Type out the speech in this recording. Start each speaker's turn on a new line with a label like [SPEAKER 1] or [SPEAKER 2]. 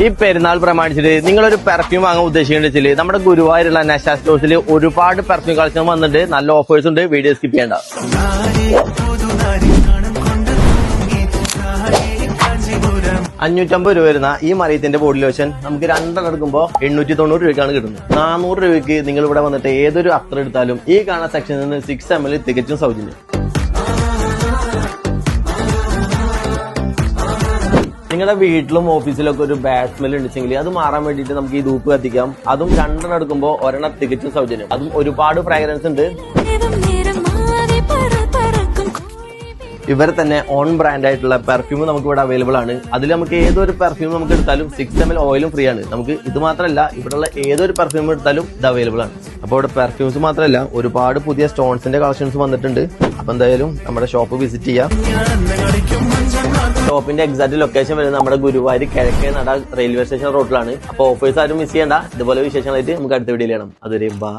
[SPEAKER 1] ഈ പെരുന്നാൾ പ്രമാണിച്ചിട്ട് നിങ്ങളൊരു പെർഫ്യൂം വാങ്ങാൻ ഉദ്ദേശിക്കുന്നുണ്ടെങ്കിൽ നമ്മുടെ ഗുരുവായൂരുള്ള നശ സ്റ്റോഴ്സിൽ ഒരുപാട് പെർഫ്യൂം കളക്ഷൻ വന്നിട്ട് നല്ല ഓഫേഴ്സ് ഉണ്ട്. വീഡിയോ സ്കിപ്പ് ചെയ്യേണ്ട. 550 രൂപ വരുന്ന ഈ മറിയത്തിന്റെ ബോഡി ലോഷൻ നമുക്ക് 2 എടുക്കുമ്പോൾ 890 രൂപയ്ക്കാണ് കിട്ടുന്നത്. 400 രൂപയ്ക്ക് നിങ്ങൾ ഇവിടെ വന്നിട്ട് ഏതൊരു അത്ര എടുത്താലും ഈ കാണുന്ന സെക്ഷനിൽ നിന്ന് 6 ml തികച്ചും സൗജന്യം. നിങ്ങളുടെ വീട്ടിലും ഓഫീസിലൊക്കെ ഒരു ബാഡ് സ്മെൽ ഉണ്ടെങ്കിൽ അത് മാറാൻ വേണ്ടിയിട്ട് നമുക്ക് ഈ ധൂപ്പ് കത്തിക്കാം. അതും 2 എടുക്കുമ്പോൾ 1 തികച്ചും സൗജന്യം. അതും ഒരുപാട് ഫ്രാഗ്രൻസ് ഉണ്ട്. ഇവരെ തന്നെ ഓൺ ബ്രാൻഡ് ആയിട്ടുള്ള പെർഫ്യൂം നമുക്ക് ഇവിടെ അവൈലബിൾ ആണ്. അതിൽ നമുക്ക് ഏതൊരു പെർഫ്യൂം നമുക്ക് എടുത്താലും 6 ml ഓയിലും ഫ്രീ ആണ്. നമുക്ക് ഇത് മാത്രമല്ല ഇവിടെയുള്ള ഏതൊരു പെർഫ്യൂം എടുത്താലും ഇത് അവൈലബിൾ ആണ്. അപ്പോൾ ഇവിടെ പെർഫ്യൂംസ് മാത്രമല്ല ഒരുപാട് പുതിയ സ്റ്റോൺസിന്റെ കളക്ഷൻസ് വന്നിട്ടുണ്ട്. അപ്പൊ എന്തായാലും നമ്മുടെ ഷോപ്പ് വിസിറ്റ് ചെയ്യാം. ഷോപ്പിന്റെ എക്സാക്ട് ലൊക്കേഷൻ വരുന്നത് നമ്മുടെ ഗുരുവായൂർ കിഴക്കേനട റെയിൽവേ സ്റ്റേഷൻ റോഡിലാണ്. അപ്പൊ ഓഫേഴ്സ് ആരും മിസ് ചെയ്യേണ്ട. ഇതുപോലെ വിശേഷങ്ങളായിട്ട് നമുക്ക് അടുത്ത വീഡിയോയിൽ കാണാം. അതുവരെ ബൈ.